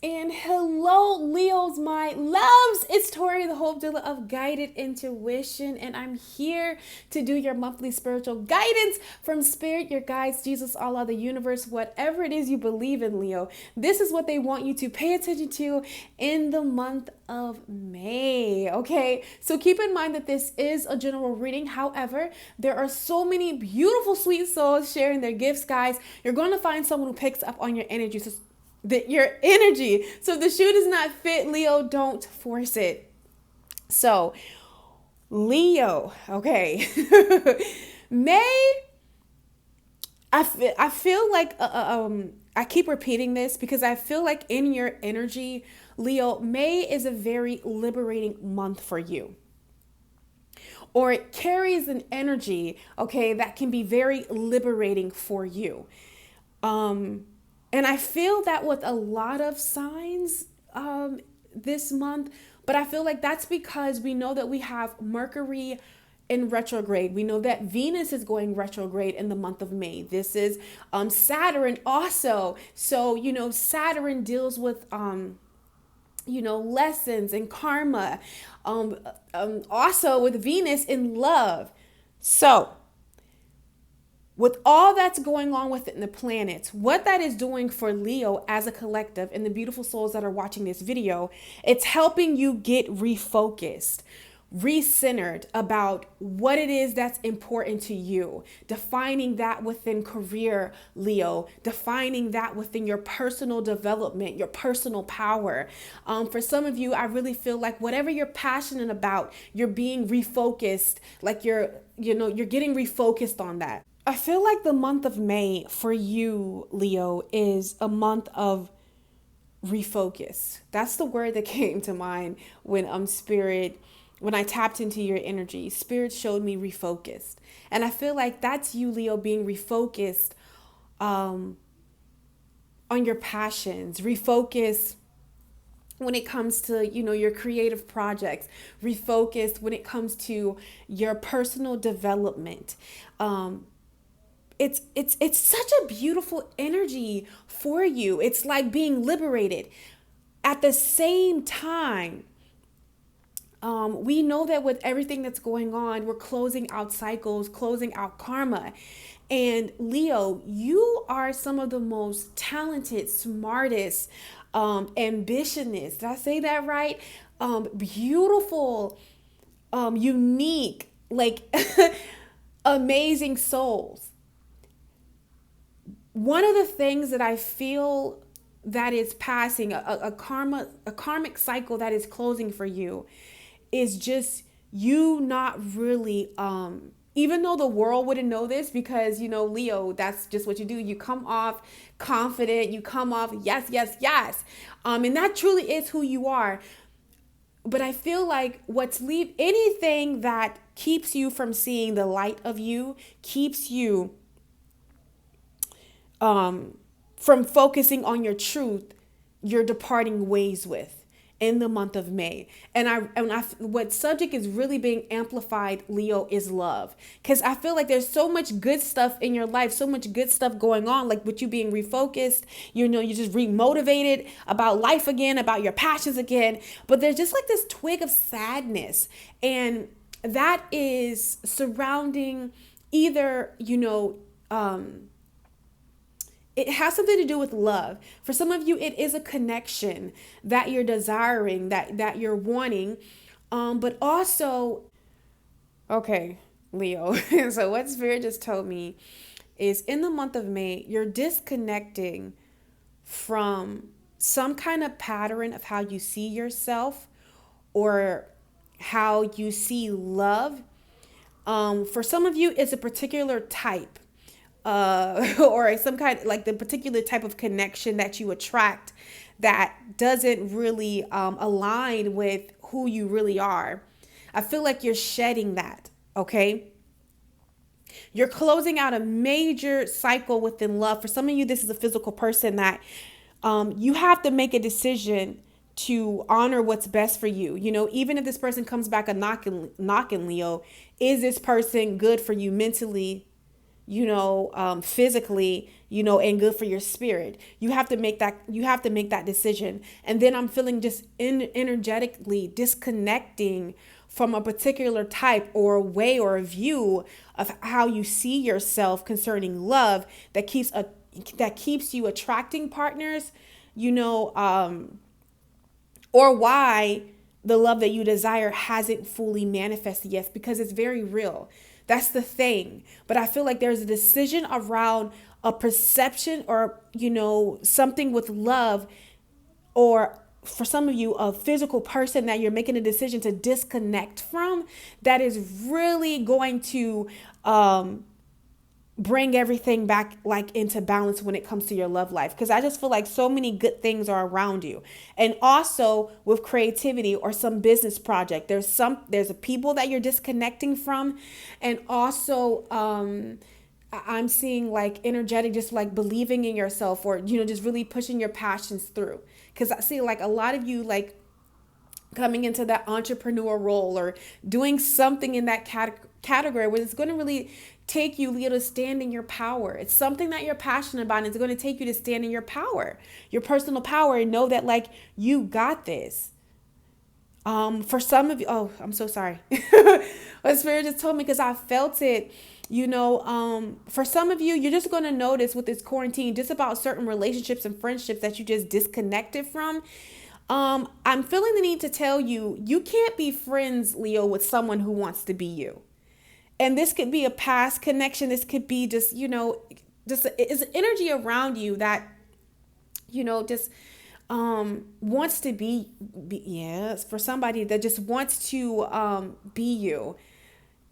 And hello, Leos, my loves. It's Tori, the Hope Dealer of Guided Intuition, and I'm here to do your monthly spiritual guidance from Spirit, your guides, Jesus, Allah, the universe, whatever it is you believe in, Leo. This is what they want you to pay attention to in the month of May. Okay, so keep in mind that this is a general reading. However, there are so many beautiful, sweet souls sharing their gifts, guys. You're going to find someone who picks up on your energy. So your energy. So if the shoe does not fit, Leo, don't force it. So, Leo, okay. May, I feel like I keep repeating this because I feel like in your energy, Leo, May is a very liberating month for you. Or it carries an energy, okay, that can be very liberating for you. And I feel that with a lot of signs this month, but I feel like that's because we know that we have Mercury in retrograde. We know that Venus is going retrograde in the month of May. This is Saturn also. So, Saturn deals with, lessons and karma. Also with Venus in love. So, with all that's going on within the planets, what that is doing for Leo as a collective and the beautiful souls that are watching this video, it's helping you get refocused, recentered about what it is that's important to you, defining that within career, Leo, defining that within your personal development, your personal power. For some of you, I really feel like whatever you're passionate about, you're being refocused, like you're getting refocused on that. I feel like the month of May for you, Leo, is a month of refocus. That's the word that came to mind when when I tapped into your energy. Spirit showed me refocused. And I feel like that's you, Leo, being refocused on your passions, refocused when it comes to, your creative projects, refocused when it comes to your personal development. It's such a beautiful energy for you. It's like being liberated. At the same time, we know that with everything that's going on, we're closing out cycles, closing out karma. And Leo, you are some of the most talented, smartest, ambitionist. Did I say that right? Beautiful, unique, like amazing souls. One of the things that I feel that is passing, a karmic cycle that is closing for you, is just you not really, even though the world wouldn't know this because, Leo, that's just what you do. You come off confident, you come off, yes, yes, yes. And that truly is who you are. But I feel like anything that keeps you from seeing the light of you, keeps you from focusing on your truth, you're departing ways with in the month of May. And what subject is really being amplified, Leo, is love. Because I feel like there's so much good stuff in your life, so much good stuff going on, like with you being refocused, you're just remotivated about life again, about your passions again. But there's just like this twig of sadness. And that is surrounding either, it has something to do with love. For some of you, it is a connection that you're desiring, that you're wanting. But also, okay, Leo. So what Spirit just told me is in the month of May, you're disconnecting from some kind of pattern of how you see yourself or how you see love. For some of you, it's a particular type. Or some kind, like the particular type of connection that you attract that doesn't really align with who you really are. I feel like you're shedding that, okay? You're closing out a major cycle within love. For some of you, this is a physical person that you have to make a decision to honor what's best for you. Even if this person comes back knocking, Leo, is this person good for you mentally, physically, and good for your spirit. You have to make that decision. And then I'm feeling just energetically disconnecting from a particular type or a way or a view of how you see yourself concerning love that keeps you attracting partners, or why the love that you desire hasn't fully manifested yet, because it's very real. That's the thing. But I feel like there's a decision around a perception or, something with love, or for some of you, a physical person that you're making a decision to disconnect from, that is really going to bring everything back like into balance when it comes to your love life, because I just feel like so many good things are around you. And also with creativity or some business project, there's a people that you're disconnecting from. And also I'm seeing like energetic, just like believing in yourself, or just really pushing your passions through, because I see like a lot of you like coming into that entrepreneur role or doing something in that category where it's going to really take you, Leo, to stand in your power. It's something that you're passionate about, and it's going to take you to stand in your power, your personal power, and know that like you got this. For some of you, oh, I'm so sorry. What Spirit just told me, because I felt it. For some of you, you're just going to notice with this quarantine, just about certain relationships and friendships that you just disconnected from. I'm feeling the need to tell you, you can't be friends, Leo, with someone who wants to be you. And this could be a past connection. This could be just, just it's energy around you that, just wants to be, yes, for somebody that just wants to be you.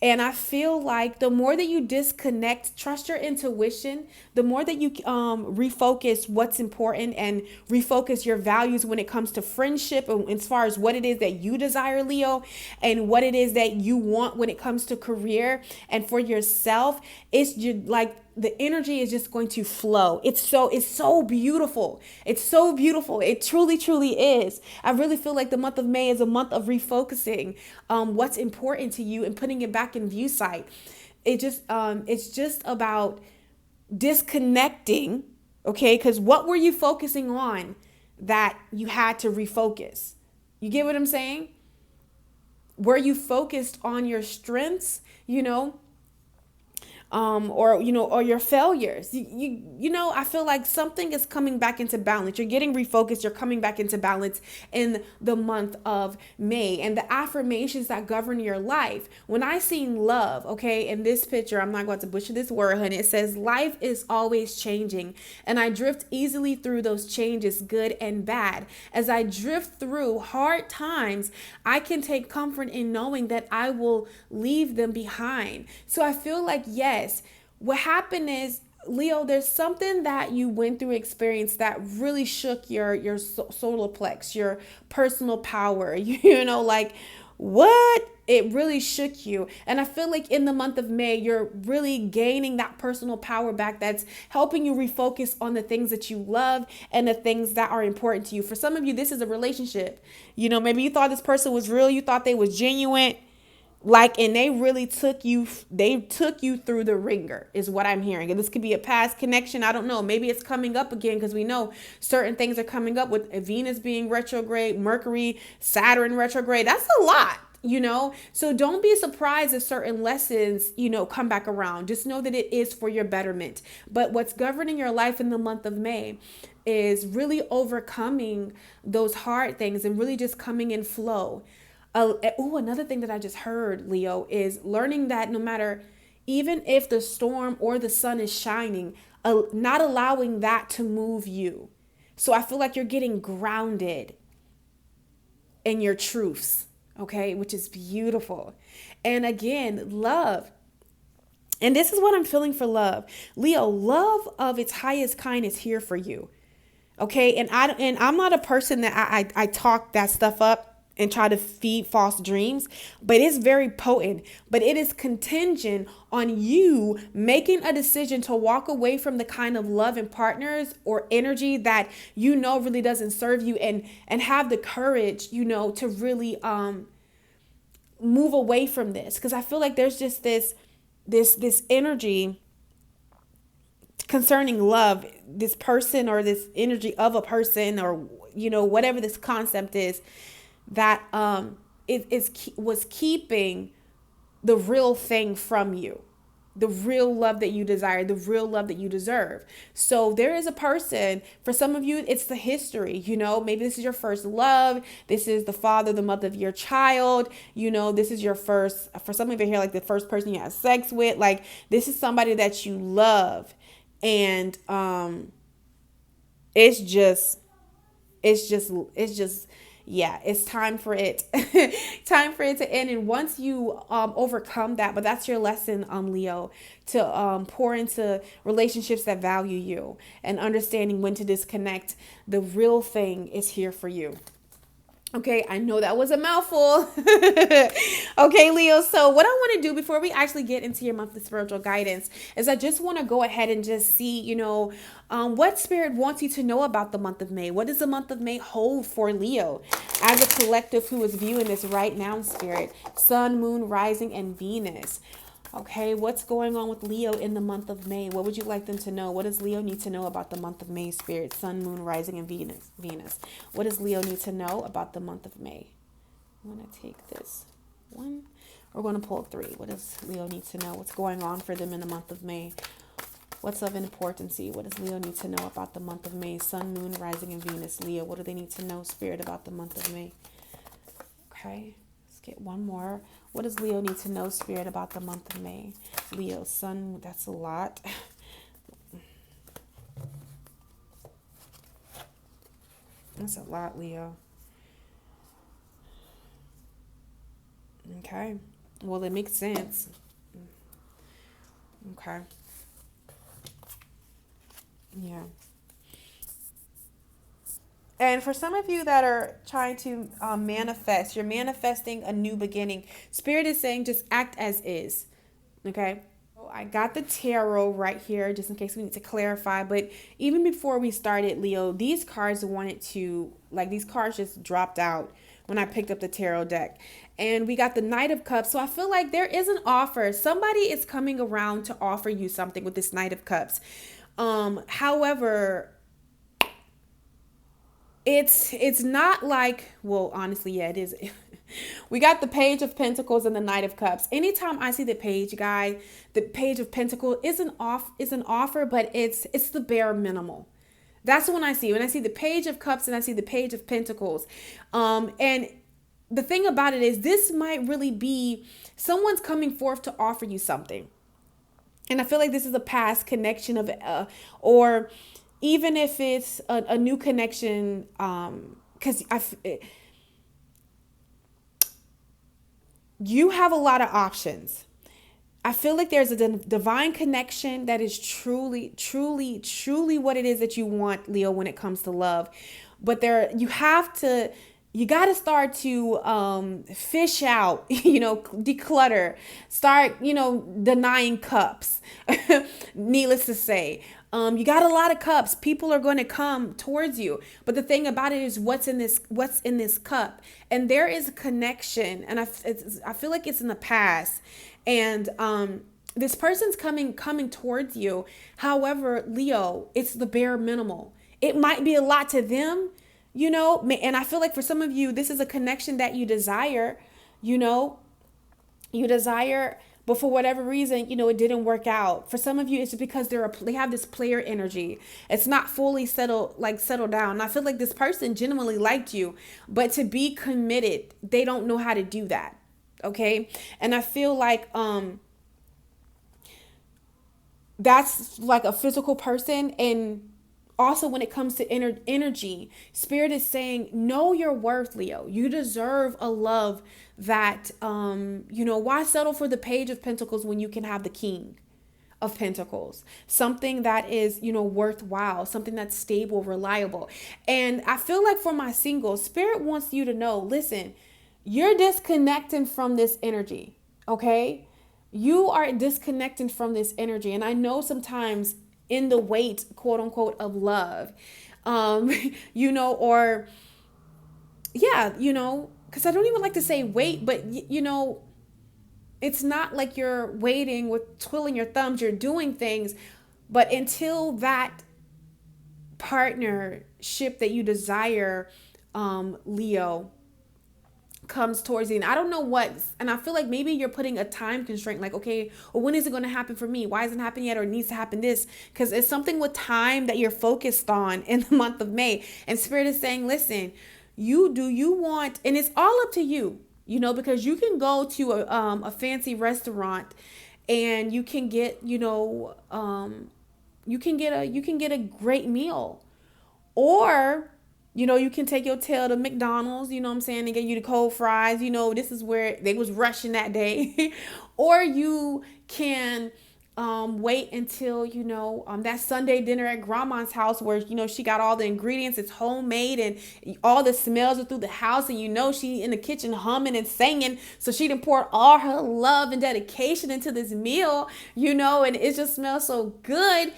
And I feel like the more that you disconnect, trust your intuition, the more that you refocus what's important and refocus your values when it comes to friendship, and as far as what it is that you desire, Leo, and what it is that you want when it comes to career and for yourself, it's just like the energy is just going to flow. It's so beautiful. It's so beautiful. It truly, truly is. I really feel like the month of May is a month of refocusing what's important to you and putting it back in view sight. It's just about disconnecting, okay? Because what were you focusing on that you had to refocus? You get what I'm saying? Were you focused on your strengths, or your failures? I feel like something is coming back into balance. You're getting refocused. You're coming back into balance in the month of May. And the affirmations that govern your life, when I seen love, okay, in this picture, I'm not going to butcher this word, honey. It says, life is always changing, and I drift easily through those changes, good and bad. As I drift through hard times, I can take comfort in knowing that I will leave them behind. So I feel like, yes, what happened is, Leo, there's something that you went through, experience that really shook your solar plex, your personal power, like what? It really shook you. And I feel like in the month of May, you're really gaining that personal power back, that's helping you refocus on the things that you love and the things that are important to you. For some of you, this is a relationship. Maybe you thought this person was real. You thought they was genuine. And they really took you through the ringer, is what I'm hearing. And this could be a past connection. I don't know. Maybe it's coming up again, because we know certain things are coming up with Venus being retrograde, Mercury, Saturn retrograde. That's a lot, So don't be surprised if certain lessons, come back around. Just know that it is for your betterment. But what's governing your life in the month of May is really overcoming those hard things and really just coming in flow. Another thing that I just heard, Leo, is learning that no matter, even if the storm or the sun is shining, not allowing that to move you. So I feel like you're getting grounded in your truths, okay, which is beautiful. And again, love. And this is what I'm feeling for love. Leo, love of its highest kind is here for you. Okay, and I'm not a person that I talk that stuff up and try to feed false dreams, but it's very potent. But it is contingent on you making a decision to walk away from the kind of love and partners or energy that really doesn't serve you, and have the courage, to really move away from this. Because I feel like there's just this energy concerning love, this person or this energy of a person, or whatever this concept is, that was keeping the real thing from you, the real love that you desire, the real love that you deserve. So there is a person, for some of you, it's the history, maybe this is your first love. This is the father, the mother of your child. This is your first, for some of you here, like the first person you had sex with. Like, this is somebody that you love. And it's just yeah, it's time for it time for it to end. And once you overcome that, but that's your lesson, Leo, to pour into relationships that value you, and understanding when to disconnect. The real thing is here for you. Okay, I know that was a mouthful. Okay, Leo. So what I want to do before we actually get into your monthly spiritual guidance is I just want to go ahead and just see, what Spirit wants you to know about the month of May. What does the month of May hold for Leo as a collective who is viewing this right now, Spirit? Sun, Moon, Rising, and Venus. Okay, what's going on with Leo in the month of May? What would you like them to know? What does Leo need to know about the month of May, Spirit? Sun, Moon, Rising, and Venus. What does Leo need to know about the month of May? I'm going to take this one. We're going to pull three. What does Leo need to know? What's going on for them in the month of May? What's of importance? What does Leo need to know about the month of May? Sun, Moon, Rising, and Venus. Leo, what do they need to know, Spirit, about the month of May? Okay, let's get one more. What does Leo need to know, Spirit, about the month of May? Leo, Sun, that's a lot. That's a lot, Leo. Okay. Well, it makes sense. Okay. Yeah. And for some of you that are trying to manifest, you're manifesting a new beginning. Spirit is saying just act as is. Okay. I got the tarot right here just in case we need to clarify. But even before we started, Leo, these cards these cards just dropped out when I picked up the tarot deck. And we got the Knight of Cups. So I feel like there is an offer. Somebody is coming around to offer you something with this Knight of Cups. However, it's not like, well, honestly, yeah, it is. We got the Page of Pentacles and the Knight of Cups. Anytime I see the page, the Page of Pentacles is an offer, but it's the bare minimal. That's when I see. When I see the Page of Cups and I see the Page of Pentacles. And the thing about it is, this might really be someone's coming forth to offer you something. And I feel like this is a past connection of, or even if it's a new connection, because you have a lot of options. I feel like there's a divine connection that is truly, truly, truly what it is that you want, Leo, when it comes to love. But you got to start to fish out, declutter, start, denying cups, needless to say. You got a lot of cups. People are going to come towards you. But the thing about it is what's in this cup. And there is a connection. And I feel like it's in the past. And this person's coming towards you. However, Leo, it's the bare minimal. It might be a lot to them, and I feel like for some of you, this is a connection that you desire, but for whatever reason, it didn't work out. For some of you, it's just because they have this player energy. It's not fully settled down. And I feel like this person genuinely liked you, but to be committed, they don't know how to do that. Okay. And I feel like, that's like a physical person. And also when it comes to energy, Spirit is saying, know your worth, Leo. You deserve a love that, why settle for the Page of Pentacles when you can have the King of Pentacles? Something that is, worthwhile, something that's stable, reliable. And I feel like for my singles, Spirit wants you to know, listen, you're disconnecting from this energy, okay? You are disconnecting from this energy. And I know sometimes in the weight, quote unquote, of love, or yeah, because I don't even like to say wait, but it's not like you're waiting with twiddling your thumbs. You're doing things, But until that partnership that you desire, Leo, comes towards the end, I don't know what, and I feel like maybe you're putting a time constraint, like, okay, well, when is it going to happen for me? Why hasn't it happened yet, or it needs to happen this? Because it's something with time that you're focused on in the month of May. And Spirit is saying, listen, you want, and it's all up to you, because you can go to a fancy restaurant and you can get, you can get a great meal, or you can take your tail to McDonald's, you know what I'm saying, and get you the cold fries. This is where they was rushing that day. Or you can wait until, that Sunday dinner at grandma's house where, she got all the ingredients, it's homemade, and all the smells are through the house, and she in the kitchen humming and singing. So she done poured all her love and dedication into this meal, and it just smells so good.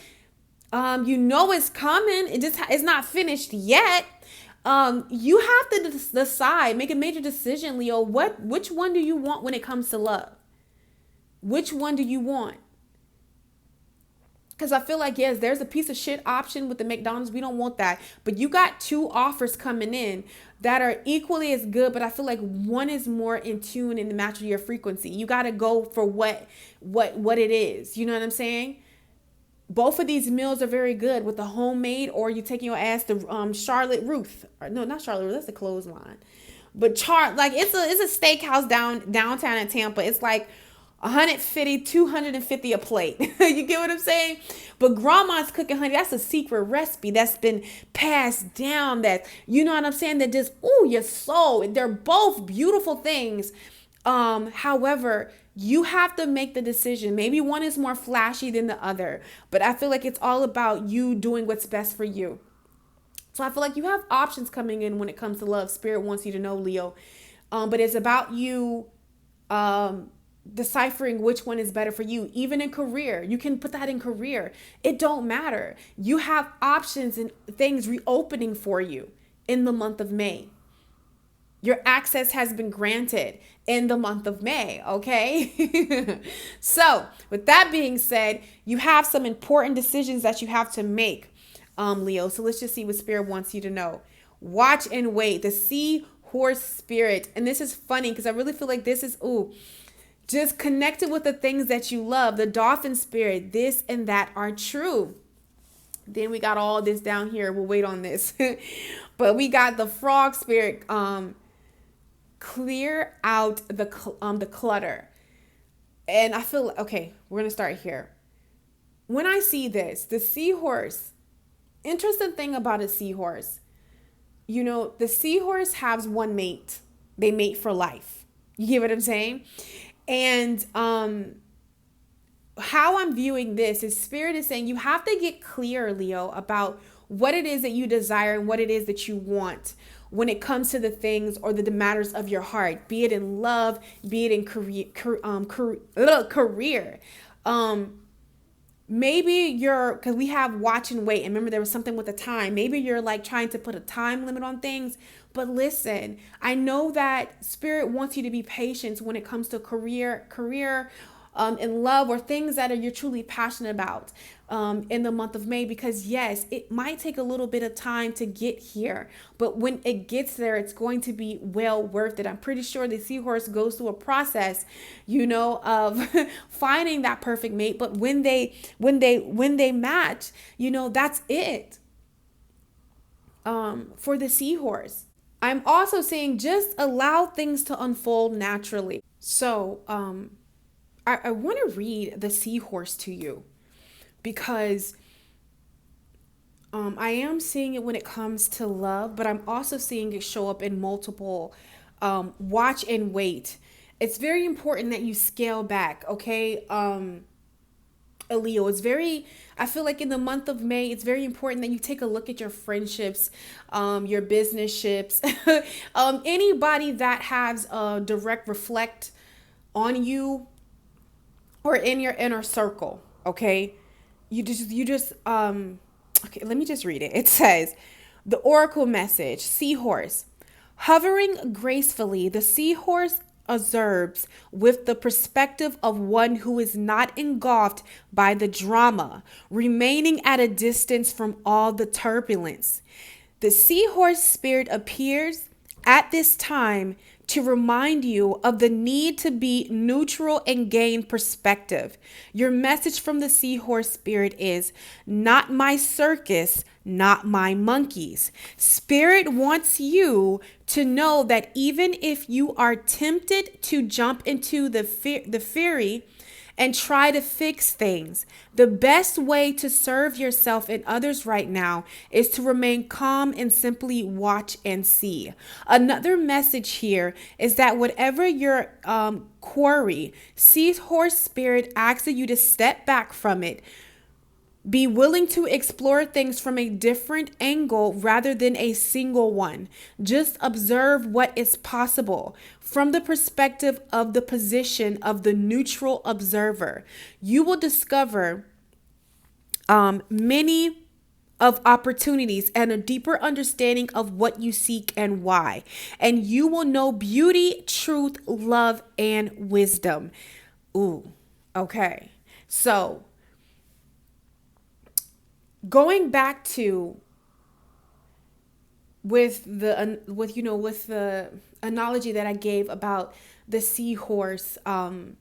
It's coming. It's not finished yet. You have to decide, make a major decision, Leo. Which one do you want when it comes to love? Which one do you want? Because I feel like, yes, there's a piece of shit option with the McDonald's. We don't want that. But you got two offers coming in that are equally as good, but I feel like one is more in tune and match with your frequency. You got to go for what it is. You know what I'm saying? Both of these meals are very good with the homemade, or you taking your ass to Charlotte Ruth. Or, no, not Charlotte Ruth. That's the clothesline. But it's a steakhouse downtown in Tampa. It's like 150, 250 a plate. You get what I'm saying? But grandma's cooking, honey, that's a secret recipe that's been passed down. That, you know what I'm saying? That just, your soul. They're both beautiful things. However, you have to make the decision. Maybe one is more flashy than the other, but I feel like it's all about you doing what's best for you. So I feel like you have options coming in when it comes to love. Spirit wants you to know, Leo. But it's about you deciphering which one is better for you. Even in career, you can put that in career. It don't matter. You have options and things reopening for you in the month of May. Your access has been granted in the month of May, okay? So, with that being said, you have some important decisions that you have to make, Leo. So let's just see what Spirit wants you to know. Watch and wait. The seahorse spirit. And this is funny because I really feel like this is, just connected with the things that you love. The dolphin spirit, this and that are true. Then we got all this down here. We'll wait on this. But we got the frog spirit, clear out the clutter. And I feel, okay, we're going to start here. When I see this, the seahorse, interesting thing about a seahorse, the seahorse has one mate. They mate for life. You get what I'm saying? And how I'm viewing this is Spirit is saying you have to get clear, Leo, about what it is that you desire and what it is that you want when it comes to the things or the matters of your heart, be it in love, be it in career. Maybe because we have watch and wait. And remember, there was something with the time. Maybe you're like trying to put a time limit on things. But listen, I know that Spirit wants you to be patient when it comes to career, in love, or things that you're truly passionate about in the month of May. Because yes, it might take a little bit of time to get here, but when it gets there, it's going to be well worth it. I'm pretty sure the seahorse goes through a process, of finding that perfect mate. But when they match, that's it. For the seahorse, I'm also saying just allow things to unfold naturally. So, I want to read the seahorse to you because I am seeing it when it comes to love, but I'm also seeing it show up in multiple watch and wait. It's very important that you scale back, okay? Leo, I feel like in the month of May, it's very important that you take a look at your friendships, your business ships, anybody that has a direct reflect on you or in your inner circle. Okay. Okay, let me just read it. It says, the oracle message, seahorse, hovering gracefully, the seahorse observes with the perspective of one who is not engulfed by the drama, remaining at a distance from all the turbulence. The seahorse spirit appears at this time to remind you of the need to be neutral and gain perspective. Your message from the seahorse spirit is not my circus, not my monkeys. Spirit wants you to know that even if you are tempted to jump into the fury and try to fix things, the best way to serve yourself and others right now is to remain calm and simply watch and see. Another message here is that whatever your quarry, seahorse spirit asks you to step back from it. Be willing to explore things from a different angle rather than a single one. Just observe what is possible from the perspective of the position of the neutral observer. You will discover many of opportunities and a deeper understanding of what you seek and why. And you will know beauty, truth, love, and wisdom. Ooh, okay. So, going back to with the analogy that I gave about the seahorse when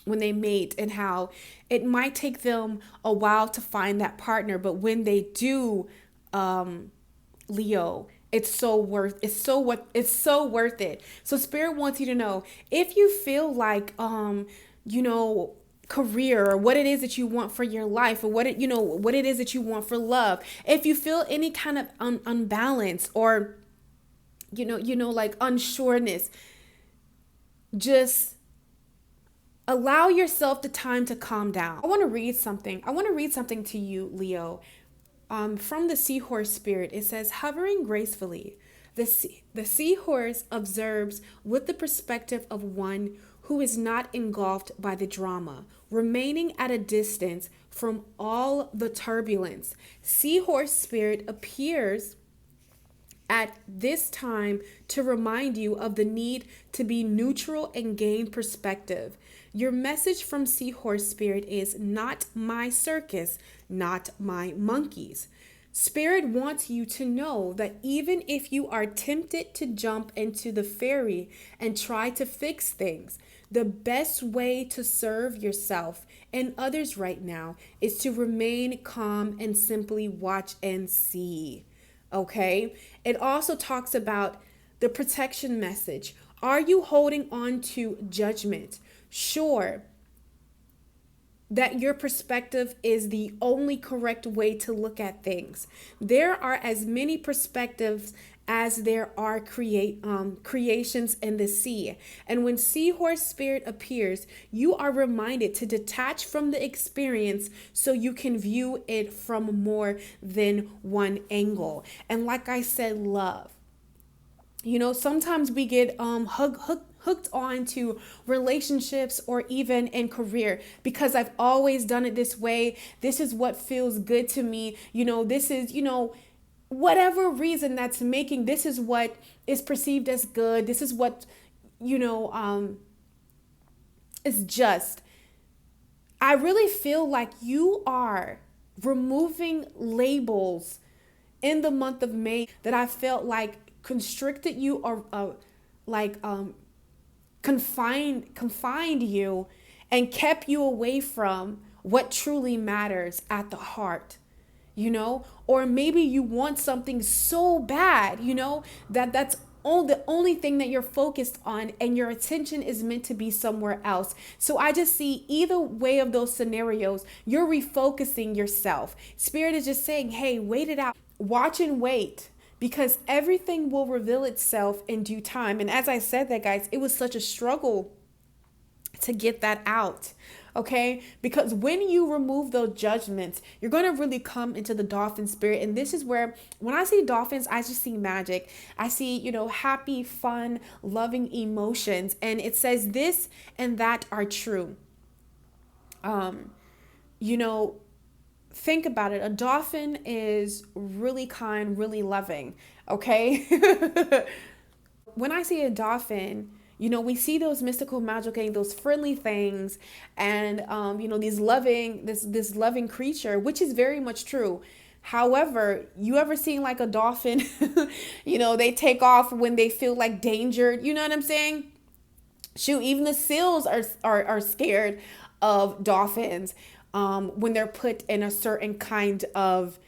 they mate, and how it might take them a while to find that partner, but when they do, Leo, it's so worth it. So spirit wants you to know, if you feel like career, or what it is that you want for your life, or what it is that you want for love, if you feel any kind of unbalance, or like unsureness, just allow yourself the time to calm down. I want to read something to you, Leo, from the seahorse spirit. It says, hovering gracefully, the seahorse observes with the perspective of one who is not engulfed by the drama, remaining at a distance from all the turbulence. Seahorse spirit appears at this time to remind you of the need to be neutral and gain perspective. Your message from seahorse spirit is not my circus, not my monkeys. Spirit wants you to know that even if you are tempted to jump into the ferry and try to fix things, the best way to serve yourself and others right now is to remain calm and simply watch and see. Okay? It also talks about the protection message. Are you holding on to judgment? Sure, that your perspective is the only correct way to look at things. There are as many perspectives as there are creations in the sea. And when seahorse spirit appears, you are reminded to detach from the experience so you can view it from more than one angle. And like I said, love. Sometimes we get hooked on to relationships, or even in career, because I've always done it this way. This is what feels good to me. This is, whatever reason that's making, this is what is perceived as good. This is what, is just. I really feel like you are removing labels in the month of May that I felt like constricted you, or confined you and kept you away from what truly matters at the heart, or maybe you want something so bad, that's the only thing that you're focused on, and your attention is meant to be somewhere else. So I just see either way of those scenarios, you're refocusing yourself. Spirit is just saying, hey, wait it out, watch and wait. Because everything will reveal itself in due time. And as I said that, guys, it was such a struggle to get that out. Okay? Because when you remove those judgments, you're going to really come into the dolphin spirit. And this is where, when I see dolphins, I just see magic. I see, happy, fun, loving emotions. And it says this and that are true. Think about it. A dolphin is really kind, really loving. Okay. when I see a dolphin, we see those mystical, magical things, those friendly things, and these loving, this loving creature, which is very much true. However, you ever seen like a dolphin, they take off when they feel like danger. You know what I'm saying? Shoot, even the seals are scared of dolphins when they're put in a certain kind of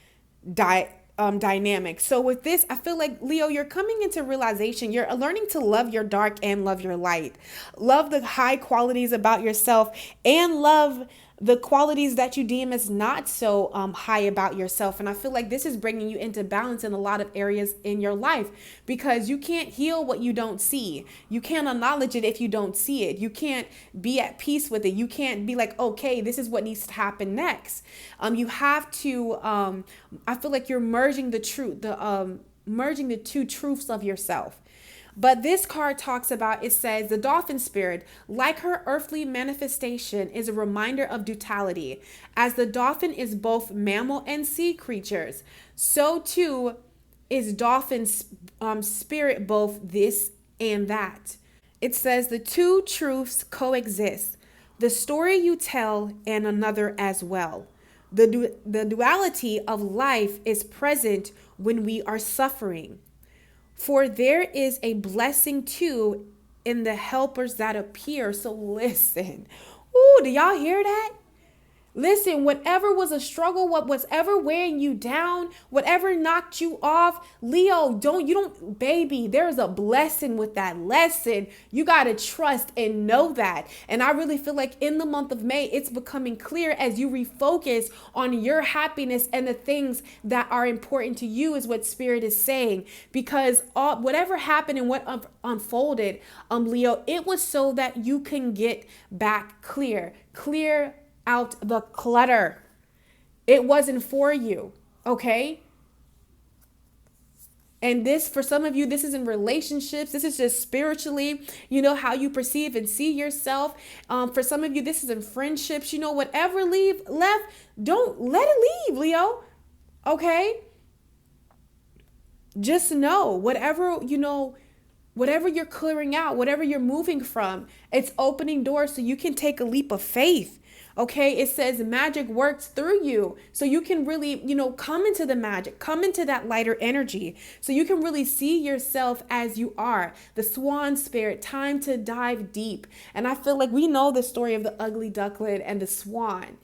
dynamic. So with this, I feel like, Leo, you're coming into realization. You're learning to love your dark and love your light. Love the high qualities about yourself and love the qualities that you deem as not so high about yourself. And I feel like this is bringing you into balance in a lot of areas in your life, because you can't heal what you don't see. You can't acknowledge it if you don't see it. You can't be at peace with it. You can't be like, okay, this is what needs to happen next. You have to, I feel like you're merging the truth, merging the two truths of yourself. But this card talks about, it says, the dolphin spirit, like her earthly manifestation, is a reminder of duality. As the dolphin is both mammal and sea creatures, so too is dolphin's spirit both this and that. It says the two truths coexist, the story you tell and another as well. The duality of life is present when we are suffering. For there is a blessing too in the helpers that appear. So listen. Ooh, do y'all hear that? Listen, whatever was a struggle, what was ever wearing you down, whatever knocked you off, Leo, baby, there's a blessing with that lesson. You got to trust and know that. And I really feel like in the month of May, it's becoming clear as you refocus on your happiness and the things that are important to you, is what Spirit is saying. Because whatever happened and what unfolded, Leo, it was so that you can get back clear out the clutter. It wasn't for you, okay? And this, for some of you, this is in relationships. This is just spiritually, how you perceive and see yourself. For some of you, this is in friendships. Whatever left, don't let it leave, Leo, okay? Just know, whatever you're clearing out, whatever you're moving from, it's opening doors so you can take a leap of faith. Okay, it says magic works through you. So you can really, come into the magic, come into that lighter energy. So you can really see yourself as you are. The swan spirit, time to dive deep. And I feel like we know the story of the ugly duckling and the swan.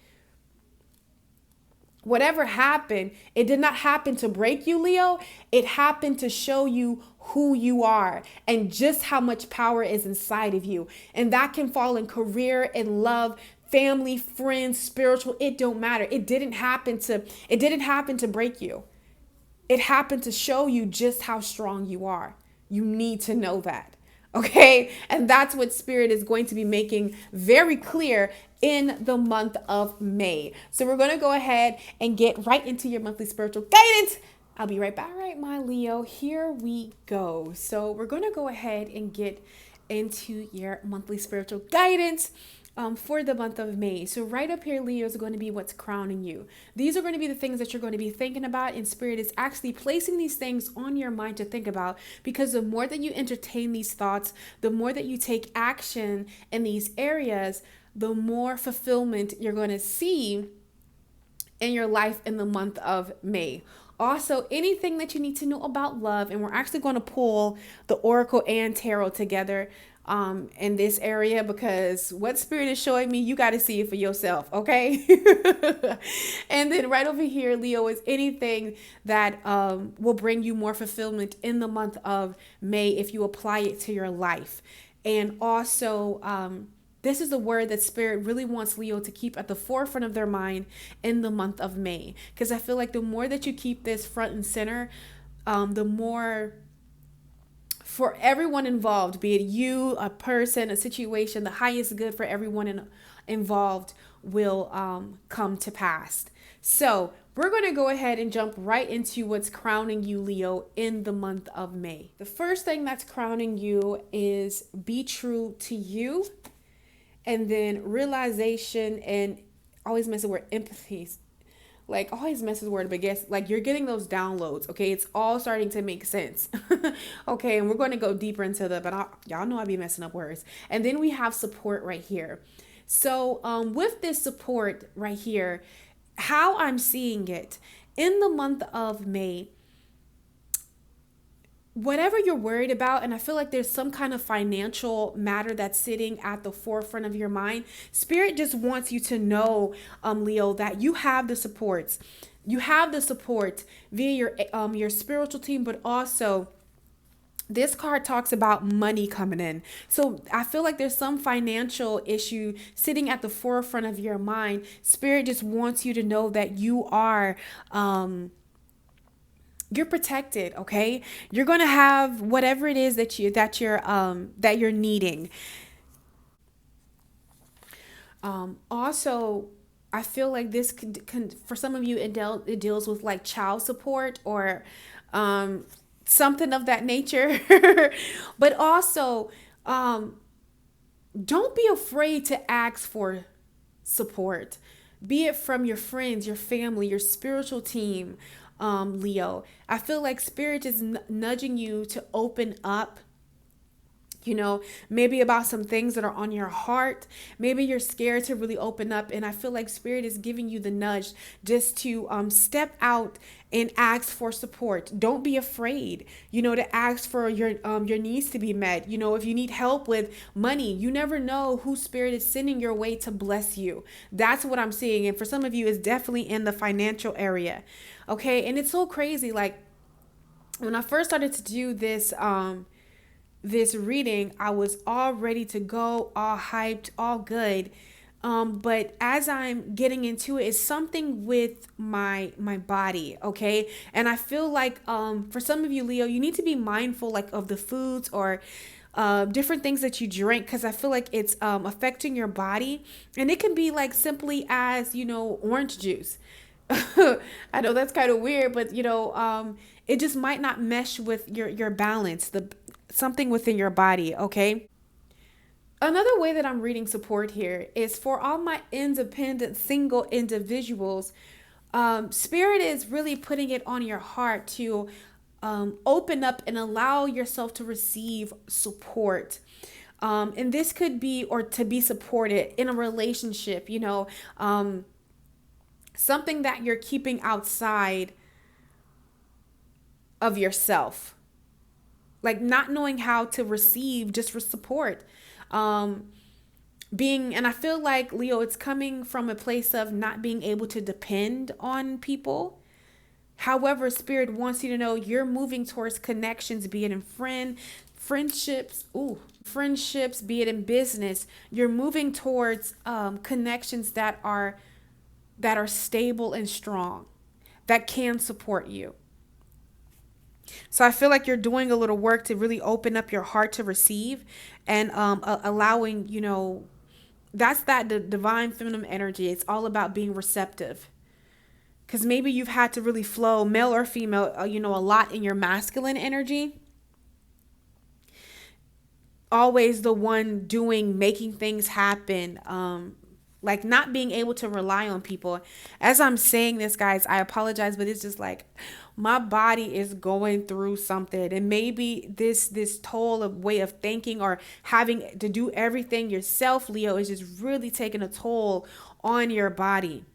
Whatever happened, it did not happen to break you, Leo. It happened to show you who you are and just how much power is inside of you. And that can fall in career and love, family, friends, spiritual, it don't matter. It didn't happen to break you. It happened to show you just how strong you are. You need to know that. Okay? And that's what Spirit is going to be making very clear in the month of May. So we're going to go ahead and get right into your monthly spiritual guidance. I'll be right back. All right, my Leo, here we go. So we're going to go ahead and get into your monthly spiritual guidance for the month of May. So right up here, Leo, is going to be what's crowning you. These are going to be the things that you're going to be thinking about, and Spirit is actually placing these things on your mind to think about, because the more that you entertain these thoughts, the more that you take action in these areas, the more fulfillment you're going to see in your life in the month of May. Also, anything that you need to know about love, and we're actually going to pull the Oracle and Tarot together in this area, because what Spirit is showing me, you got to see it for yourself, okay? And then right over here, Leo, is anything that will bring you more fulfillment in the month of May if you apply it to your life. And also, this is a word that Spirit really wants Leo to keep at the forefront of their mind in the month of May. Because I feel like the more that you keep this front and center, the more for everyone involved, be it you, a person, a situation, the highest good for everyone involved will come to pass. So we're going to go ahead and jump right into what's crowning you, Leo, in the month of May. The first thing that's crowning you is be true to you. And then realization, and always mess the word empathy. like always mess with word, but guess like you're getting those downloads. Okay, it's all starting to make sense. Okay, and we're going to go deeper into the, but y'all know I be messing up words. And then we have support right here. So with this support right here, how I'm seeing it in the month of May, whatever you're worried about, and I feel like there's some kind of financial matter that's sitting at the forefront of your mind, Spirit just wants you to know, Leo, that you have the supports. You have the support via your spiritual team, but also this card talks about money coming in. So I feel like there's some financial issue sitting at the forefront of your mind. Spirit just wants you to know that you're protected. Okay, you're gonna have whatever it is that you're needing. Also, I feel like this can for some of you it deals with like child support or something of that nature. But also, don't be afraid to ask for support, be it from your friends, your family, your spiritual team. Leo, I feel like Spirit is nudging you to open up, maybe about some things that are on your heart. Maybe you're scared to really open up. And I feel like Spirit is giving you the nudge just to step out and ask for support. Don't be afraid, to ask for your needs to be met. If you need help with money, you never know who Spirit is sending your way to bless you. That's what I'm seeing. And for some of you, it's definitely in the financial area. Okay. And it's so crazy. Like when I first started to do this reading, I was all ready to go, all hyped, all good. But as I'm getting into it, it's something with my body, okay? And I feel like for some of you, Leo, you need to be mindful like of the foods or different things that you drink, because I feel like it's affecting your body. And it can be like simply as, orange juice. I know that's kind of weird, but it just might not mesh with your balance, something within your body, okay? Another way that I'm reading support here is for all my independent single individuals. Spirit is really putting it on your heart to open up and allow yourself to receive support. And this could be, or to be supported in a relationship, something that you're keeping outside of yourself. Like not knowing how to receive just for support. And I feel like, Leo, it's coming from a place of not being able to depend on people. However, Spirit wants you to know you're moving towards connections, be it in friendships, be it in business. You're moving towards connections that are stable and strong, that can support you. So I feel like you're doing a little work to really open up your heart to receive, and allowing, that's the divine feminine energy. It's all about being receptive. Because maybe you've had to really flow, male or female, a lot in your masculine energy. Always the one making things happen. Like not being able to rely on people. As I'm saying this, guys, I apologize, but it's just like my body is going through something. And maybe this toll of way of thinking or having to do everything yourself, Leo, is just really taking a toll on your body.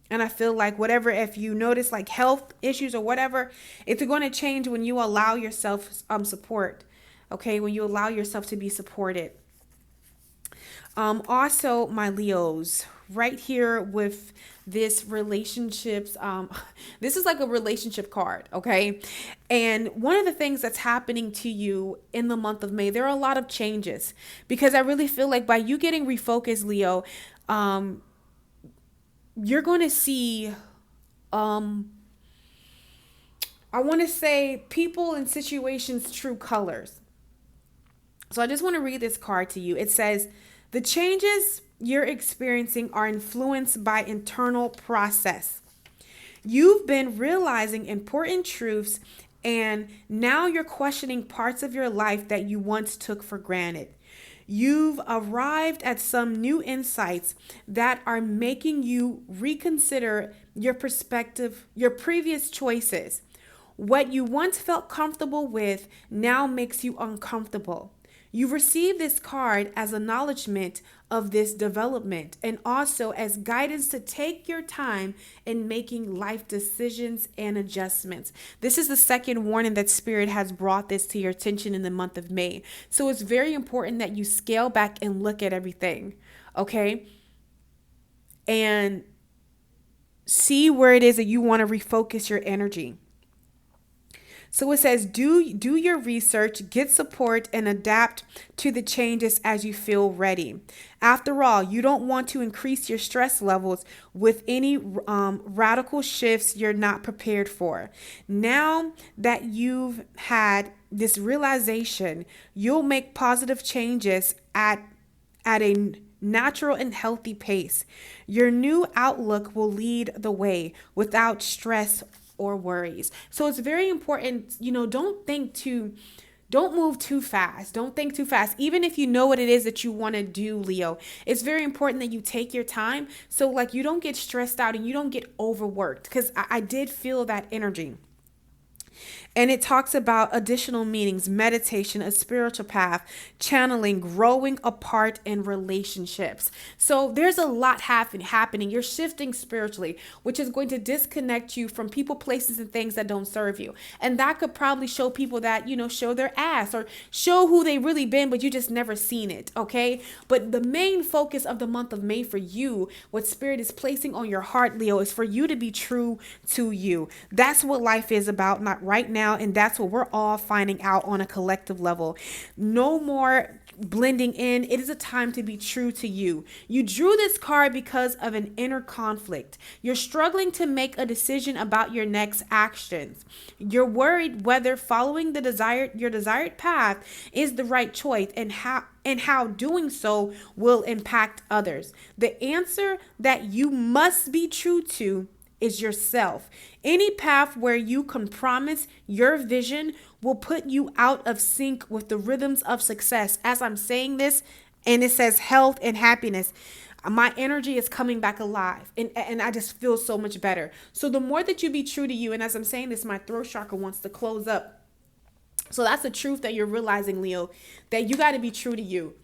And I feel like if you notice like health issues or whatever, it's going to change when you allow yourself support. Okay, when you allow yourself to be supported. Also, my Leos, right here with this relationships, this is like a relationship card, okay? And one of the things that's happening to you in the month of May, there are a lot of changes, because I really feel like by you getting refocused, Leo, you're going to see, I want to say, people and situations' true colors. So I just want to read this card to you. It says, the changes you're experiencing are influenced by internal process. You've been realizing important truths, and now you're questioning parts of your life that you once took for granted. You've arrived at some new insights that are making you reconsider your perspective, your previous choices. What you once felt comfortable with now makes you uncomfortable. You receive this card as acknowledgement of this development and also as guidance to take your time in making life decisions and adjustments. This is the second warning that Spirit has brought this to your attention in the month of May. So it's very important that you scale back and look at everything, okay? And see where it is that you want to refocus your energy. So it says, do your research, get support, and adapt to the changes as you feel ready. After all, you don't want to increase your stress levels with any radical shifts you're not prepared for. Now that you've had this realization, you'll make positive changes at a natural and healthy pace. Your new outlook will lead the way without stress or worries. So it's very important, don't move too fast. Don't think too fast. Even if you know what it is that you want to do, Leo, it's very important that you take your time. So like you don't get stressed out and you don't get overworked, because I did feel that energy. And it talks about additional meanings, meditation, a spiritual path, channeling, growing apart in relationships. So there's a lot happening. You're shifting spiritually, which is going to disconnect you from people, places, and things that don't serve you. And that could probably show people that, show their ass or show who they really been, but you just never seen it, okay? But the main focus of the month of May for you, what Spirit is placing on your heart, Leo, is for you to be true to you. That's what life is about, not right now. And that's what we're all finding out on a collective level. No more blending in. It is a time to be true to you. You drew this card because of an inner conflict. You're struggling to make a decision about your next actions. You're worried whether following your desired path is the right choice and how doing so will impact others. The answer that you must be true to is yourself. Any path where you compromise your vision will put you out of sync with the rhythms of success. As I'm saying this, and it says health and happiness, my energy is coming back alive, and I just feel so much better. So the more that you be true to you, and as I'm saying this, my throat chakra wants to close up. So that's the truth that you're realizing, Leo, that you got to be true to you.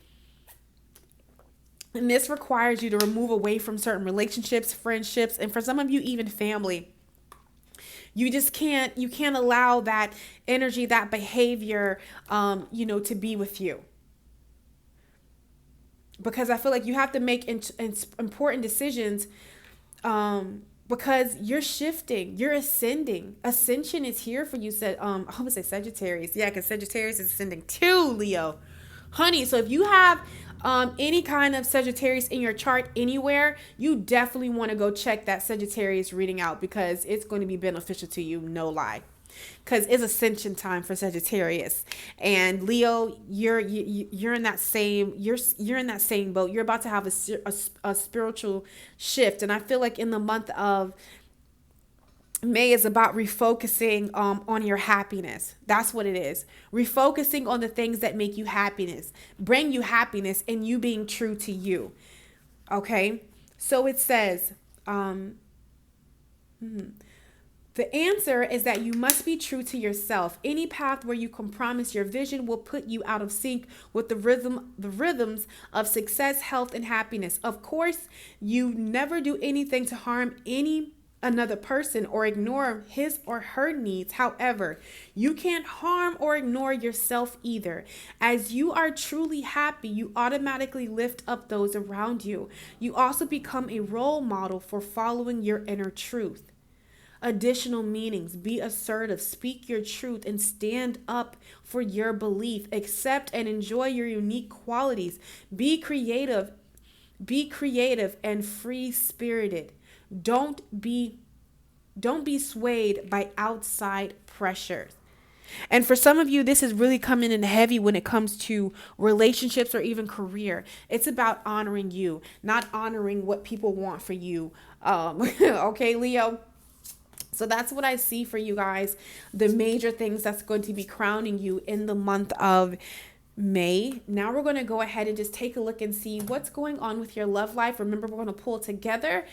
And this requires you to remove away from certain relationships, friendships, and for some of you, even family. You can't allow that energy, that behavior, to be with you. Because I feel like you have to make important decisions because you're shifting, you're ascending. Ascension is here for you. I would say Sagittarius. Yeah, because Sagittarius is ascending too, Leo. Honey, so if you have any kind of Sagittarius in your chart anywhere, you definitely want to go check that Sagittarius reading out, because it's going to be beneficial to you, no lie. Because it's ascension time for Sagittarius, and Leo, you're in that same you're in that same boat. You're about to have a spiritual shift, and I feel like in the month of May is about refocusing on your happiness. That's what it is. Refocusing on the things that make you bring you happiness, and you being true to you. Okay? So it says, the answer is that you must be true to yourself. Any path where you compromise your vision will put you out of sync with the rhythms of success, health, and happiness. Of course, you never do anything to harm another person or ignore his or her needs. However, you can't harm or ignore yourself either. As you are truly happy, you automatically lift up those around you. You also become a role model for following your inner truth. Additional meanings: be assertive, speak your truth, and stand up for your belief. Accept and enjoy your unique qualities. Be creative and free-spirited. Don't be swayed by outside pressures. And for some of you, this is really coming in heavy when it comes to relationships or even career. It's about honoring you, not honoring what people want for you. Okay, Leo? So that's what I see for you guys. The major things that's going to be crowning you in the month of May. Now we're going to go ahead and just take a look and see what's going on with your love life. Remember, we're going to pull together.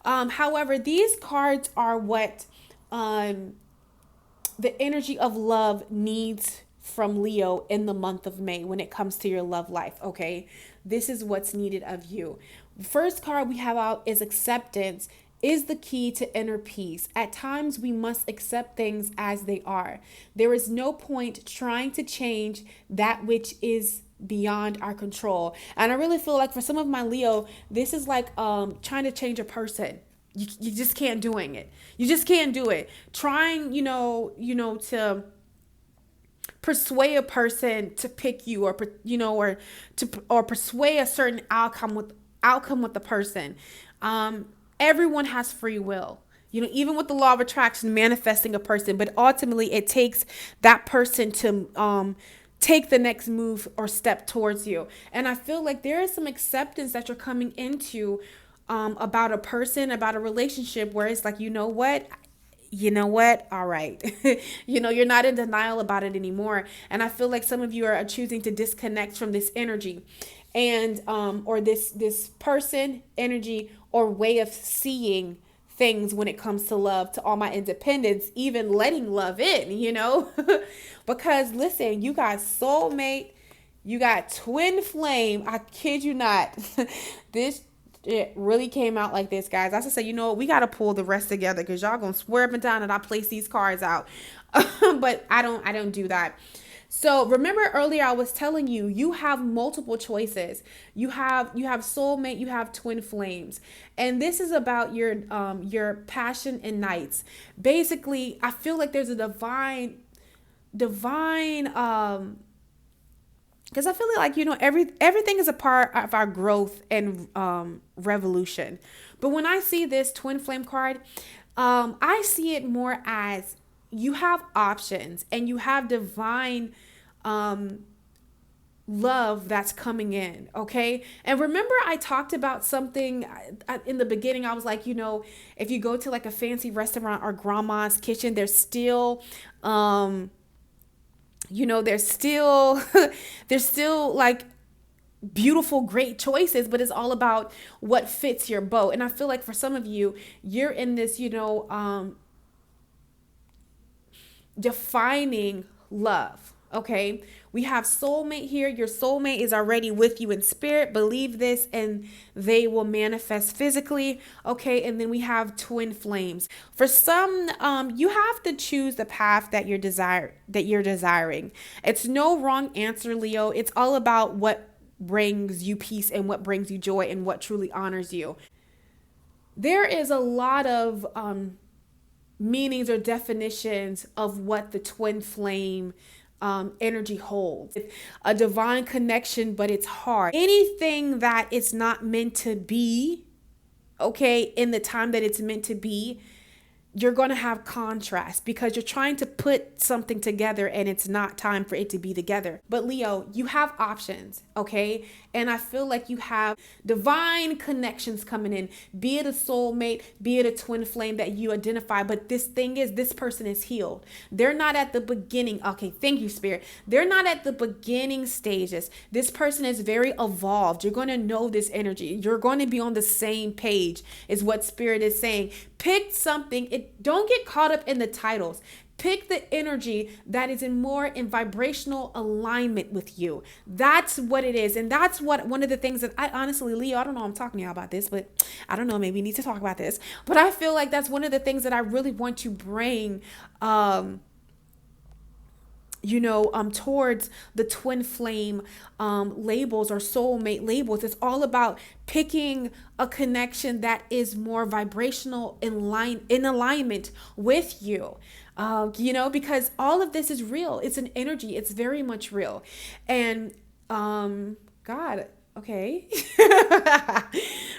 However, these cards are what the energy of love needs from Leo in the month of May when it comes to your love life. Okay, this is what's needed of you. First card we have out is acceptance is the key to inner peace. At times we must accept things as they are. There is no point trying to change that which is beyond our control. And I really feel like for some of my Leo, this is like trying to change a person. You just can't doing it. You just can't do it. Trying, to persuade a person to pick you, or persuade a certain outcome with the person. Everyone has free will. Even with the law of attraction, manifesting a person, but ultimately it takes that person to take the next move or step towards you. And I feel like there is some acceptance that you're coming into about a person, about a relationship, where it's like, you know what, all right. You're not in denial about it anymore. And I feel like some of you are choosing to disconnect from this energy and or this person energy or way of seeing things when it comes to love. To all my independents, even letting love in, because listen, you got soulmate, you got twin flame. I kid you not. It really came out like this, guys. I just say, we got to pull the rest together because y'all going to swear up and down that I place these cards out. But I don't do that. So remember earlier I was telling you, you have multiple choices. You have soulmate, you have twin flames. And this is about your passion and nights. Basically, I feel like there's a divine because I feel like, everything is a part of our growth and revolution. But when I see this twin flame card, I see it more as you have options and you have divine love that's coming in. Okay. And remember, I talked about something in the beginning. I was like, if you go to like a fancy restaurant or grandma's kitchen, there's still there's still like beautiful, great choices, but it's all about what fits your boat. And I feel like for some of you, you're in this, defining love. Okay. We have soulmate here. Your soulmate is already with you in spirit. Believe this and they will manifest physically. Okay. And then we have twin flames. For some, you have to choose the path that you're desiring. It's no wrong answer, Leo. It's all about what brings you peace and what brings you joy and what truly honors you. There is a lot of meanings or definitions of what the twin flame energy holds. A divine connection, but it's hard. Anything that it's not meant to be, okay, in the time that it's meant to be, you're going to have contrast because you're trying to put something together and it's not time for it to be together. But Leo, you have options, okay? And I feel like you have divine connections coming in, be it a soulmate, be it a twin flame that you identify. But this thing is, this person is healed. They're not at the beginning. Okay, thank you, Spirit. They're not at the beginning stages. This person is very evolved. You're going to know this energy. You're going to be on the same page is what Spirit is saying. Pick something. Don't get caught up in the titles. Pick the energy that is in vibrational alignment with you. That's what it is. And that's what one of the things that I honestly, Leo, I don't know, I'm talking to y'all about this, but I don't know, maybe we need to talk about this. But I feel like that's one of the things that I really want to bring towards the twin flame labels or soulmate labels. It's all about picking a connection that is more vibrational in alignment with you. Because all of this is real. It's an energy. It's very much real. And God, okay.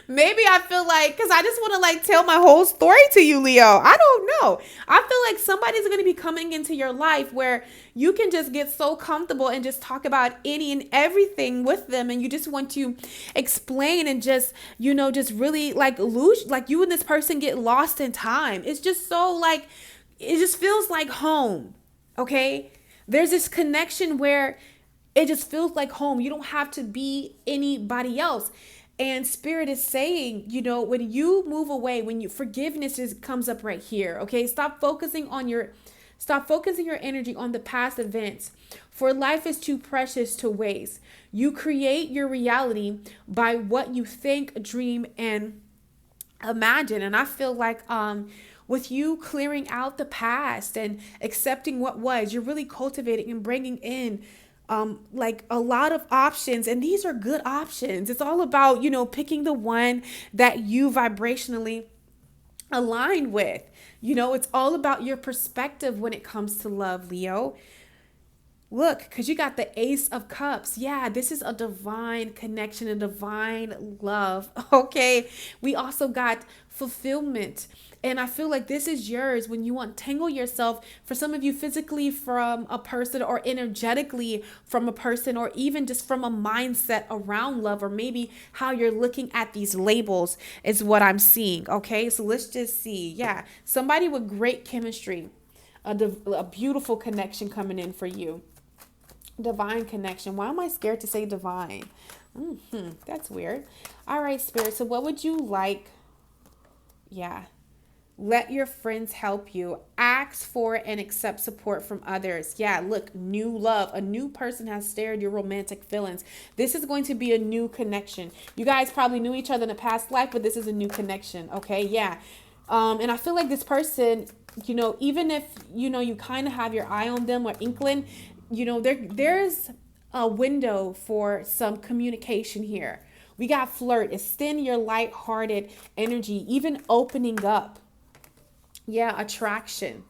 Maybe I feel like, because I just want to like tell my whole story to you, Leo. I don't know. I feel like somebody's going to be coming into your life where you can just get so comfortable and just talk about any and everything with them. And you just want to explain and just really like lose, like you and this person get lost in time. It's just so like, it just feels like home. Okay. There's this connection where It just feels like home. You don't have to be anybody else. And Spirit is saying, when you move away, when you forgiveness comes up right here. Okay, stop focusing your energy on the past events. For life is too precious to waste. You create your reality by what you think, dream, and imagine. And I feel like with you clearing out the past and accepting what was, you're really cultivating and bringing in like a lot of options, and these are good options. It's all about picking the one that you vibrationally align with. It's all about your perspective when it comes to love, Leo. Look, because you got the Ace of Cups. Yeah, this is a divine connection, a divine love. Okay. We also got fulfillment. And I feel like this is yours when you untangle yourself, for some of you, physically from a person, or energetically from a person, or even just from a mindset around love, or maybe how you're looking at these labels is what I'm seeing. Okay. So let's just see. Yeah. Somebody with great chemistry, a beautiful connection coming in for you. Divine connection. Why am I scared to say divine? That's weird. All right, Spirit. So what would you like? Yeah. Let your friends help you. Ask for and accept support from others. Yeah, look, new love. A new person has stirred your romantic feelings. This is going to be a new connection. You guys probably knew each other in a past life, but this is a new connection. Okay, yeah. And I feel like this person, even if, you kind of have your eye on them or inkling, there's a window for some communication here. We got flirt, extend your light-hearted energy, even opening up. Yeah, attraction.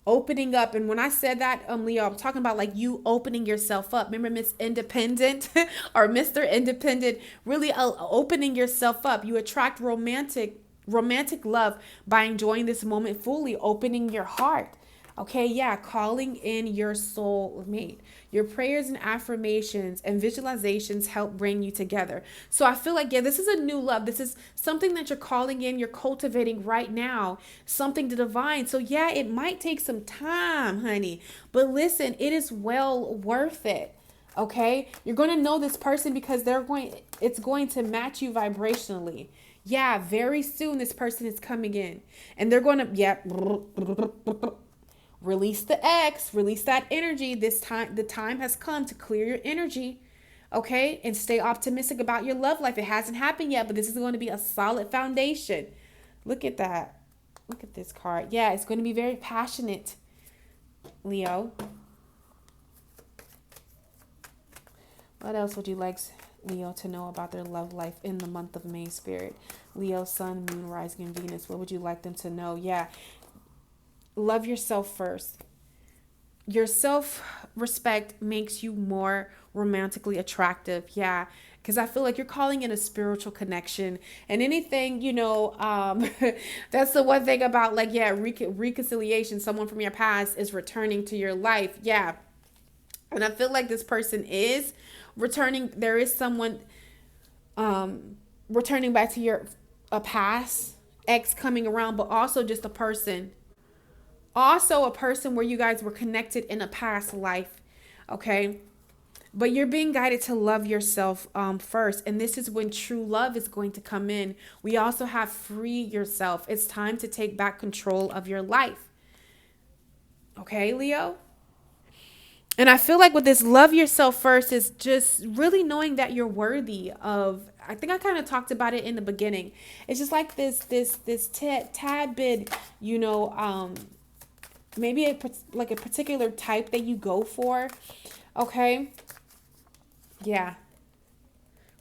Opening up. And when I said that, Leo, I'm talking about like you opening yourself up. Remember Miss Independent or Mr. Independent, really opening yourself up. You attract romantic love by enjoying this moment fully, opening your heart. Okay, yeah, calling in your soul mate. Your prayers and affirmations and visualizations help bring you together. So I feel like, yeah, this is a new love. This is something that you're calling in, you're cultivating right now, something to divine. So yeah, it might take some time, honey, but listen, it is well worth it. Okay, you're going to know this person because it's going to match you vibrationally. Yeah, very soon this person is coming in and they're going to, yeah. Release the X, release that energy. This time, the time has come to clear your energy. Okay. And stay optimistic about your love life. It hasn't happened yet, but this is going to be a solid foundation. Look at that. Look at this card. Yeah, it's going to be very passionate, Leo. What else would you like Leo to know about their love life in the month of May, Spirit? Leo, Sun, Moon, Rising, and Venus. What would you like them to know? Yeah. Love yourself first. Your self-respect makes you more romantically attractive. Yeah. Because I feel like you're calling in a spiritual connection, and anything, that's the one thing about like, yeah, reconciliation. Someone from your past is returning to your life. Yeah. And I feel like this person is returning. There is someone returning back to your past ex coming around, but also just a person. Also a person where you guys were connected in a past life. Okay. But you're being guided to love yourself first. And this is when true love is going to come in. We also have free yourself. It's time to take back control of your life. Okay, Leo? And I feel like with this love yourself first is just really knowing that you're worthy of, I think I kind of talked about it in the beginning. It's just like this tad bit, maybe a particular type that you go for. Okay. Yeah.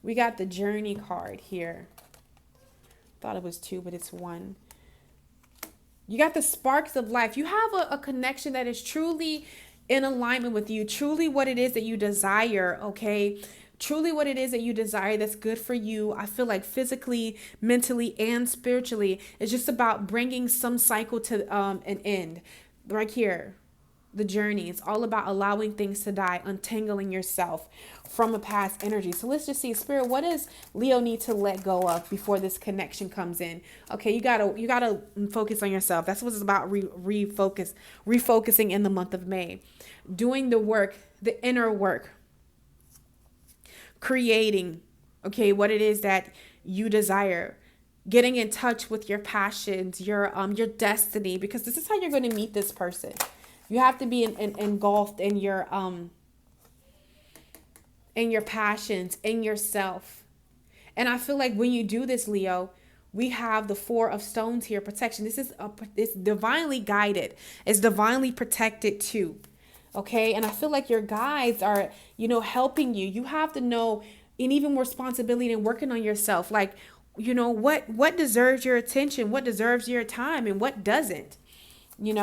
We got the Journey card here. Thought it was 2, but it's 1. You got the sparks of life. You have a connection that is truly in alignment with you, truly what it is that you desire. Okay. Truly what it is that you desire that's good for you. I feel like physically, mentally, and spiritually. It's just about bringing some cycle to an end. Right here. the journey. It's all about allowing things to die, untangling yourself from a past energy. So let's just see, Spirit, what does Leo need to let go of before this connection comes in? Okay, you gotta focus on yourself. That's what it's about. Refocusing in the month of May, doing the work, the inner work, creating, okay, what it is that you desire, getting in touch with your passions, your destiny, because this is how you're going to meet this person. You have to be engulfed in your passions, in yourself. And I feel like when you do this, Leo, we have the Four of Stones here, protection. It's divinely guided. It's divinely protected too. Okay. And I feel like your guides are, helping you. You have to know, and even more responsibility in working on yourself. Like, what deserves your attention, what deserves your time, and what doesn't. Is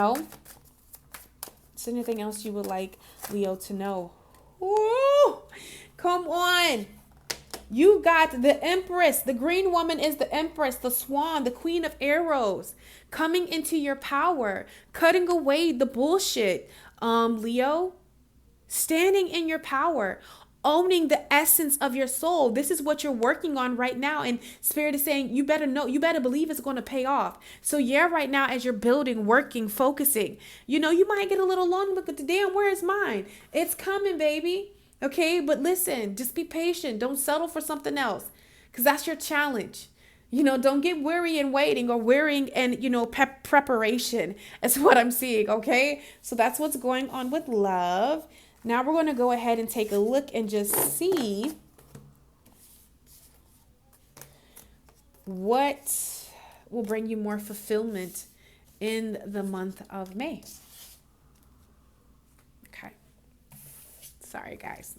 there anything else you would like Leo to know? Ooh, come on. You got the Empress. The green woman is the Empress, the Swan, the Queen of Arrows, coming into your power, cutting away the bullshit. Leo, standing in your power, owning the essence of your soul. This is what you're working on right now. And Spirit is saying, you better believe it's going to pay off. So yeah, right now, as you're building, working, focusing, you might get a little lonely. Look at the damn, where is mine? It's coming, baby. Okay. But listen, just be patient. Don't settle for something else, because that's your challenge. Don't get weary in waiting, or wearying and, preparation is what I'm seeing. Okay. So that's what's going on with love. Now we're going to go ahead and take a look and just see what will bring you more fulfillment in the month of May. Okay. Sorry, guys.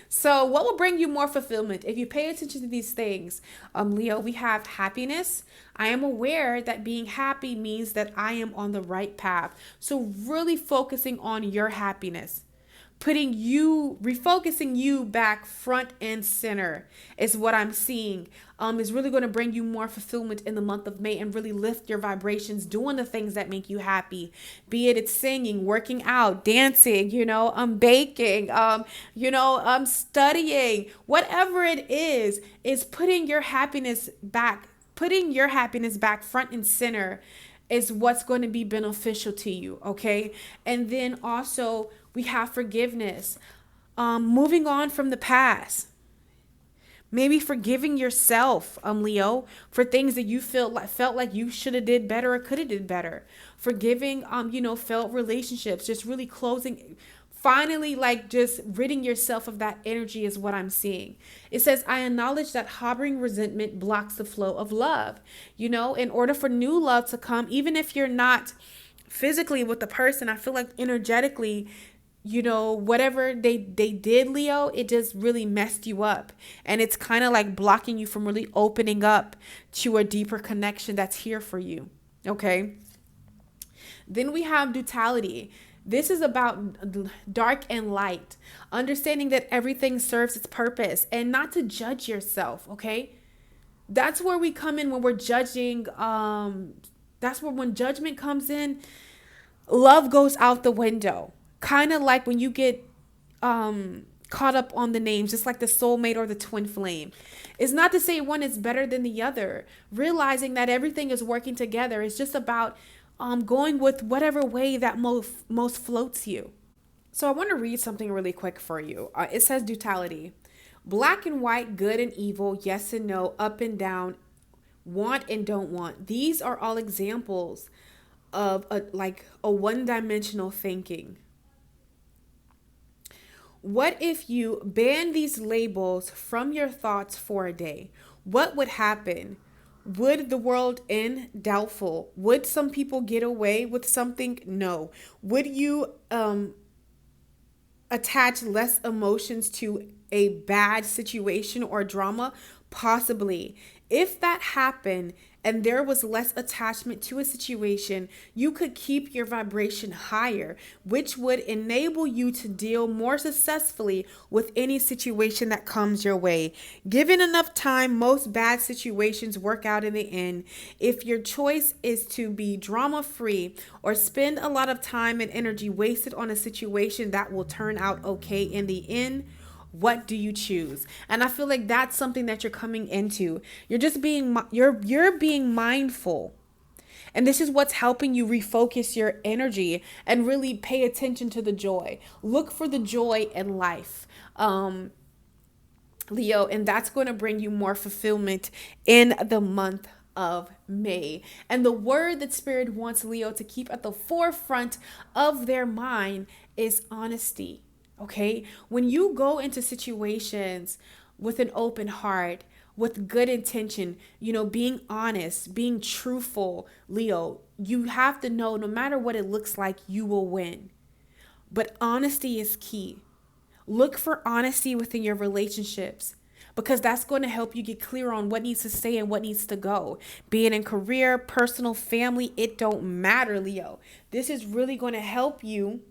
So what will bring you more fulfillment? If you pay attention to these things, Leo, we have happiness. I am aware that being happy means that I am on the right path. So really focusing on your happiness. Refocusing you back front and center is what I'm seeing. Is really going to bring you more fulfillment in the month of May, and really lift your vibrations, doing the things that make you happy. Be it's singing, working out, dancing, baking, studying, whatever it is putting your happiness back front and center is what's going to be beneficial to you. Okay. And then also, we have forgiveness, moving on from the past, maybe forgiving yourself, Leo, for things that you felt like you should have did better or could have did better. Forgiving, failed relationships, just really closing, finally, like just ridding yourself of that energy is what I'm seeing. It says, I acknowledge that harboring resentment blocks the flow of love. In order for new love to come, even if you're not physically with the person, I feel like energetically, whatever they did, Leo, it just really messed you up. And it's kind of like blocking you from really opening up to a deeper connection that's here for you. Okay. Then we have duality. This is about dark and light, understanding that everything serves its purpose and not to judge yourself. Okay. That's where we come in when we're judging. That's where when judgment comes in, love goes out the window. Kind of like when you get caught up on the names, just like the soulmate or the twin flame. It's not to say one is better than the other. Realizing that everything is working together. It's just about going with whatever way that most floats you. So I want to read something really quick for you. It says duality. Black and white, good and evil, yes and no, up and down, want and don't want. These are all examples of a one-dimensional thinking. What if you ban these labels from your thoughts for a day? What would happen? Would the world end? Doubtful. Would some people get away with something? No. Would you attach less emotions to a bad situation or drama? Possibly. If that happened and there was less attachment to a situation, you could keep your vibration higher, which would enable you to deal more successfully with any situation that comes your way. Given enough time, most bad situations work out in the end. If your choice is to be drama-free or spend a lot of time and energy wasted on a situation that will turn out okay in the end, what do you choose? And I feel like that's something that you're coming into. You're just being you're being mindful. And this is what's helping you refocus your energy and really pay attention to the joy. Look for the joy in life. Leo, and that's going to bring you more fulfillment in the month of May. And the word that Spirit wants Leo to keep at the forefront of their mind is honesty. Okay, when you go into situations with an open heart, with good intention, being honest, being truthful, Leo, you have to know no matter what it looks like, you will win. But honesty is key. Look for honesty within your relationships, because that's going to help you get clear on what needs to stay and what needs to go. Be it in career, personal, family, it don't matter, Leo. This is really going to help you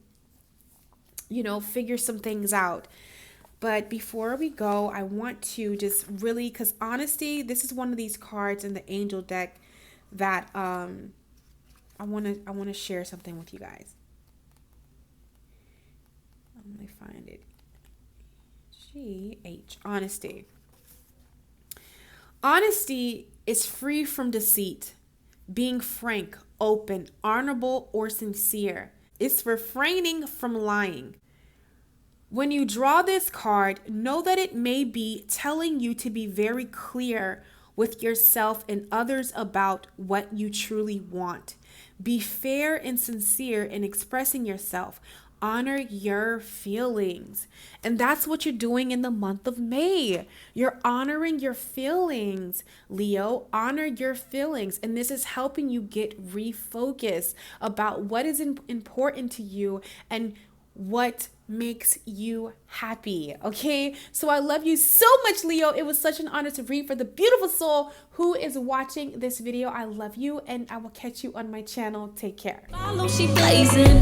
figure some things out. But before we go, I want to just really, because honesty, this is one of these cards in the angel deck that I want to share something with you guys. Let me find it. Honesty. Honesty is free from deceit, being frank, open, honorable, or sincere. It's refraining from lying. When you draw this card, know that it may be telling you to be very clear with yourself and others about what you truly want. Be fair and sincere in expressing yourself. Honor your feelings. And that's what you're doing in the month of May. You're honoring your feelings, Leo. Honor your feelings. And this is helping you get refocused about what is important to you and what makes you happy. Okay, so I love you so much, Leo. It was such an honor to read for the beautiful soul who is watching this video. I love you, and I will catch you on my channel. Take care. Follow, she blazing.